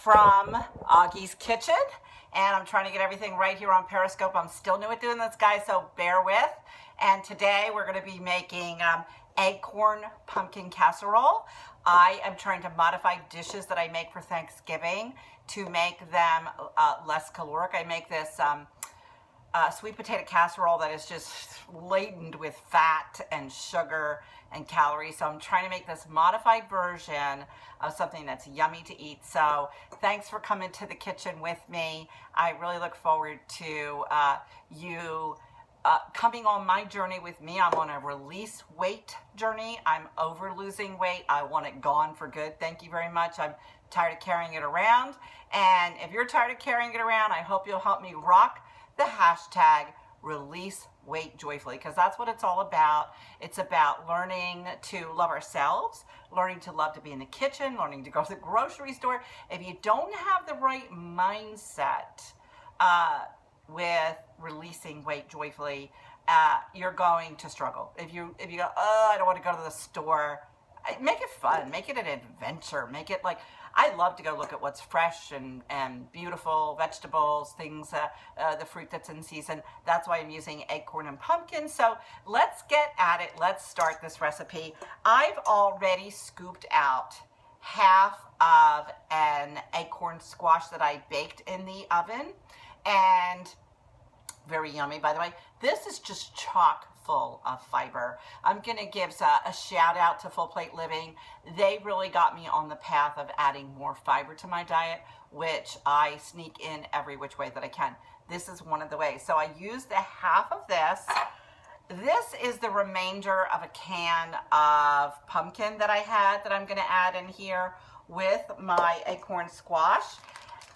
from Agi's Kitchen, and I'm trying to get everything right here on Periscope. I'm still new at doing this, guys, so bear with. And today we're going to be making acorn pumpkin casserole. I am trying to modify dishes that I make for Thanksgiving to make them less caloric. I make this sweet potato casserole that is just laden with fat and sugar and calories. So I'm trying to make this modified version of something that's yummy to eat. So thanks for coming to the kitchen with me. I really look forward to you coming on my journey with me. I'm on a release weight journey. I'm over losing weight. I want it gone for good. Thank you very much. I'm tired of carrying it around. And if you're tired of carrying it around, I hope you'll help me rock the hashtag release weight joyfully, because that's what it's all about. It's about learning to love ourselves, learning to love to be in the kitchen, learning to go to the grocery store. If you don't have the right mindset with releasing weight joyfully, you're going to struggle. If you go, oh, I don't want to go to the store, make it fun, make it an adventure, make it like, I love to go look at what's fresh and beautiful, vegetables, things, the fruit that's in season. That's why I'm using acorn and pumpkin. So let's get at it. Let's start this recipe. I've already scooped out half of an acorn squash that I baked in the oven, and very yummy, by the way. This is just chock full of fiber. I'm going to give a shout out to Full Plate Living. They really got me on the path of adding more fiber to my diet, which I sneak in every which way that I can. This is one of the ways. So I used the half of this. This is the remainder of a can of pumpkin that I had that I'm going to add in here with my acorn squash.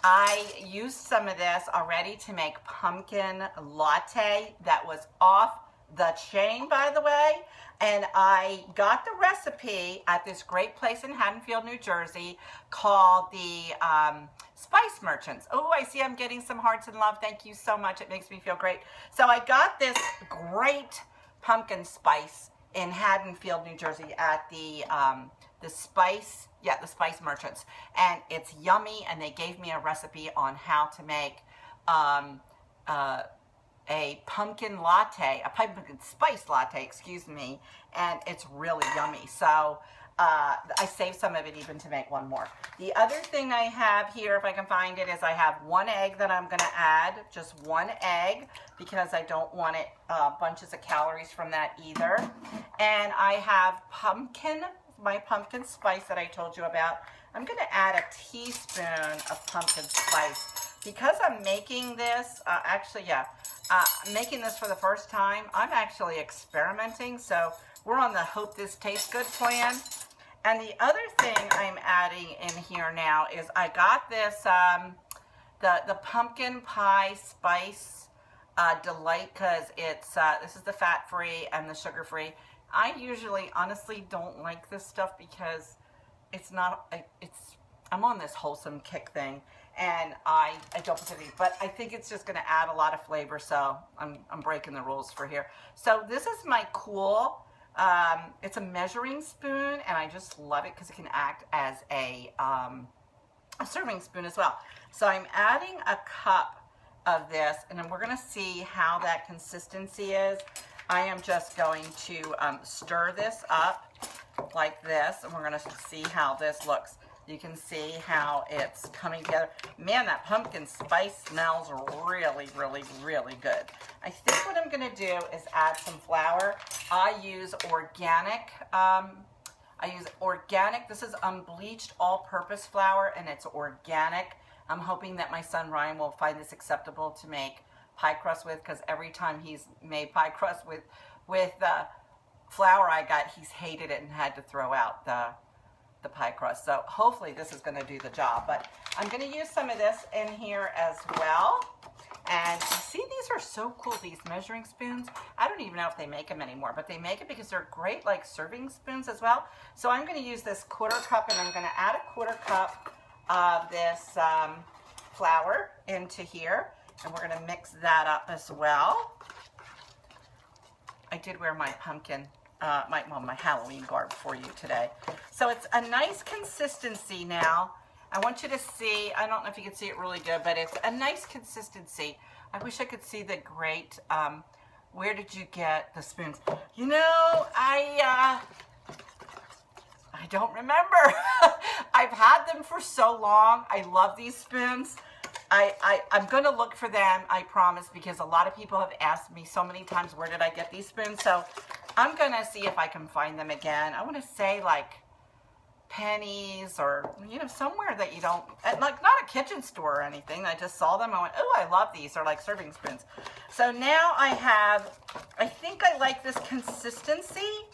I used some of this already to make pumpkin latte that was off the chain, by the way, and I got the recipe at this great place in Haddonfield, New Jersey called the Spice Merchants. Oh, I see I'm getting some hearts and love. Thank you so much. It makes me feel great. So I got this great pumpkin spice in Haddonfield, New Jersey at the Spice Merchants, and it's yummy, and they gave me a recipe on how to make a pumpkin latte, a pumpkin spice latte, excuse me, and it's really yummy. So I saved some of it even to make one more. The other thing I have here, if I can find it, is I have one egg that I'm going to add, just one egg, because I don't want it bunches of calories from that either. And I have my pumpkin spice that I told you about. I'm going to add a teaspoon of pumpkin spice because I'm making this, making this for the first time. I'm actually experimenting, so we're on the hope this tastes good plan. And the other thing I'm adding in here now is I got this, the pumpkin pie spice delight, because it's this is the fat-free and the sugar-free. I usually honestly don't like this stuff because I'm on this wholesome kick thing, and I don't particularly, but I think it's just going to add a lot of flavor, so I'm breaking the rules for here. So this is my cool, it's a measuring spoon, and I just love it because it can act as a serving spoon as well. So I'm adding a cup of this, and then we're going to see how that consistency is. I am just going to stir this up like this, and we're going to see how this looks. You can see how it's coming together. Man, that pumpkin spice smells really, really, really good. I think what I'm going to do is add some flour. I use organic. This is unbleached all-purpose flour, and it's organic. I'm hoping that my son Ryan will find this acceptable to make pie crust with, because every time he's made pie crust with flour I got, he's hated it and had to throw out the pie crust. So hopefully this is going to do the job. But I'm going to use some of this in here as well. And you see, these are so cool, these measuring spoons. I don't even know if they make them anymore, but they make it because they're great like serving spoons as well. So I'm going to use this 1/4 cup, and I'm going to add a 1/4 cup of this flour into here. And we're going to mix that up as well. I did wear my pumpkin, my Halloween garb for you today. So it's a nice consistency now. I want you to see, I don't know if you can see it really good, but it's a nice consistency. I wish I could see the great, where did you get the spoons? You know, I don't remember. I've had them for so long. I love these spoons. I'm going to look for them, I promise, because a lot of people have asked me so many times, where did I get these spoons? So I'm going to see if I can find them again. I want to say like Pennies or, you know, somewhere that you don't, like not a kitchen store or anything. I just saw them. I went, oh, I love these. They're like serving spoons. So now I think I like this consistency.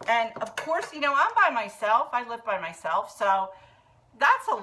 And of course, you know, I'm by myself. I live by myself. So that's a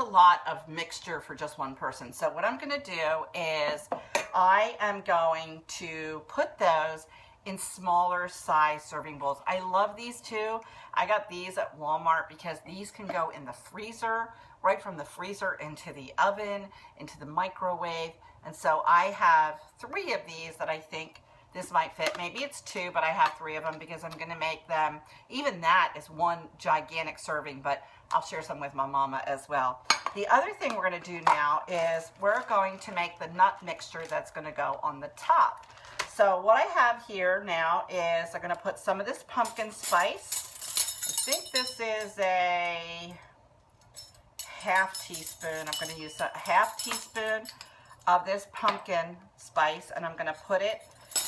lot of mixture for just one person. So what I'm going to do is I am going to put those in smaller size serving bowls. I love these too. I got these at Walmart because these can go in the freezer, right from the freezer into the oven, into the microwave. And so I have 3 of these that I think this might fit. Maybe it's 2, but I have 3 of them because I'm going to make them. Even that is one gigantic serving, but I'll share some with my mama as well. The other thing we're going to do now is we're going to make the nut mixture that's going to go on the top. So what I have here now is I'm going to put some of this pumpkin spice. I think this is a half teaspoon. I'm going to use a half teaspoon of this pumpkin spice, and I'm going to put it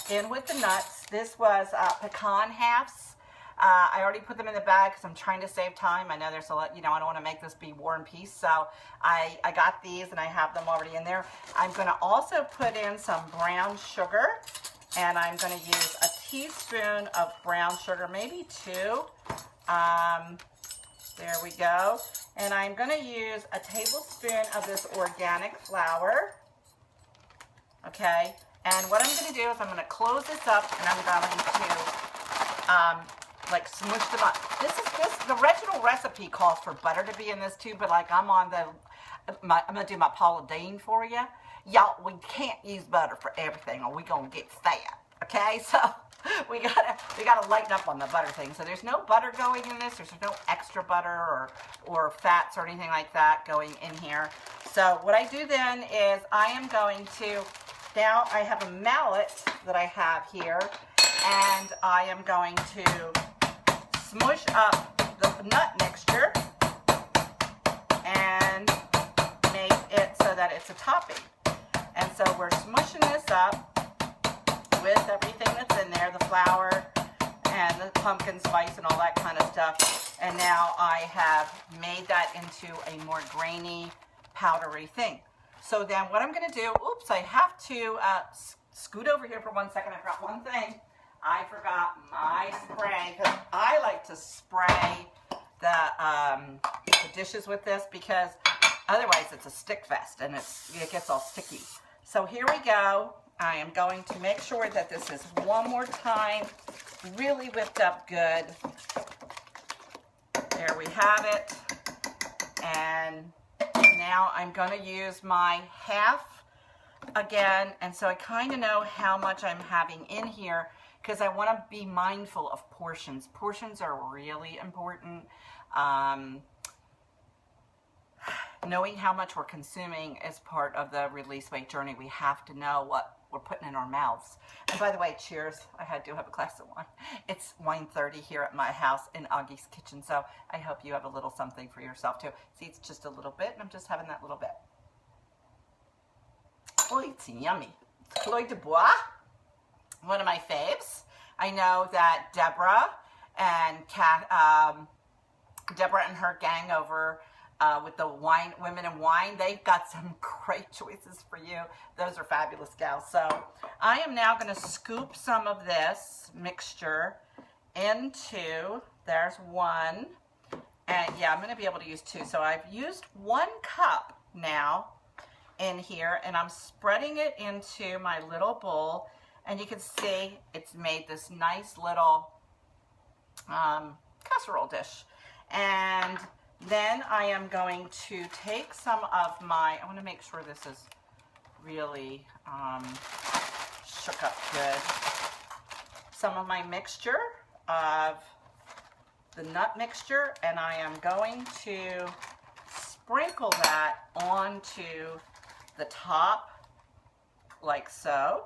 in with the nuts. This was pecan halves. I already put them in the bag because I'm trying to save time. I know there's a lot, you know, I don't want to make this be War and Peace. So I got these and I have them already in there. I'm going to also put in some brown sugar, and I'm going to use a teaspoon of brown sugar, maybe 2. There we go. And I'm going to use a tablespoon of this organic flour. Okay. And what I'm going to do is I'm going to close this up, and I'm going to like smush them up. The original recipe calls for butter to be in this too, but like I'm on I'm going to do my Paula Deen for you. Y'all, we can't use butter for everything or we're going to get fat. Okay, so we gotta lighten up on the butter thing. So there's no butter going in this. There's no extra butter or fats or anything like that going in here. So what I do then is I am going to, now I have a mallet that I have here, and I am going to smush up the nut mixture and make it so that it's a topping. And so we're smushing this up with everything that's in there, the flour and the pumpkin spice and all that kind of stuff. And now I have made that into a more grainy, powdery thing. So then what I'm going to do, oops, I have to scoot over here for 1 second. I forgot one thing. I forgot my spray, because I like to spray the dishes with this because otherwise it's a stick fest and it gets all sticky. So here we go. I am going to make sure that this is one more time really whipped up good. There we have it. And now I'm going to use my half again. And so I kind of know how much I'm having in here, because I want to be mindful of portions. Portions are really important. Knowing how much we're consuming is part of the release weight journey. We have to know what we're putting in our mouths. And by the way, cheers. I do have a glass of wine. It's wine-30 here at my house in Agi's kitchen, so I hope you have a little something for yourself too. See, it's just a little bit, and I'm just having that little bit. Oh, it's yummy. Cloy de Bois. One of my faves. I know that Deborah and her gang over with the Women in Wine, they've got some great choices for you. Those are fabulous gals. So I am now going to scoop some of this mixture into, there's 1, and yeah, I'm going to be able to use 2. So I've used 1 cup now in here, and I'm spreading it into my little bowl. And you can see it's made this nice little casserole dish. And then I am going to take some of my, I want to make sure this is really shook up good. Some of my mixture of the nut mixture, and I am going to sprinkle that onto the top like so.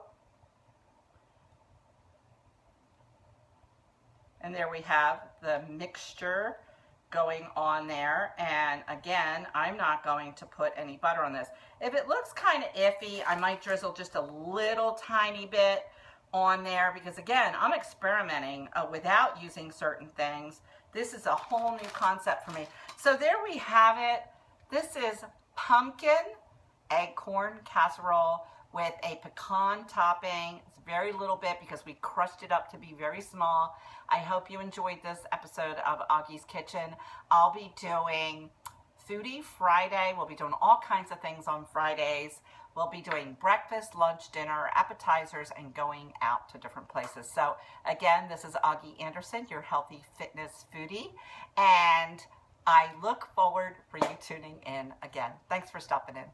And there we have the mixture going on there. And again, I'm not going to put any butter on this. If it looks kind of iffy, I might drizzle just a little tiny bit on there, because again, I'm experimenting without using certain things. This is a whole new concept for me. So there we have it. This is pumpkin acorn casserole with a pecan topping. It's very little bit because we crushed it up to be very small. I hope you enjoyed this episode of Agi's Kitchen. I'll be doing Foodie Friday. We'll be doing all kinds of things on Fridays. We'll be doing breakfast, lunch, dinner, appetizers, and going out to different places. So again, this is Agi Anderson, your healthy fitness foodie, and I look forward for you tuning in again. Thanks for stopping in.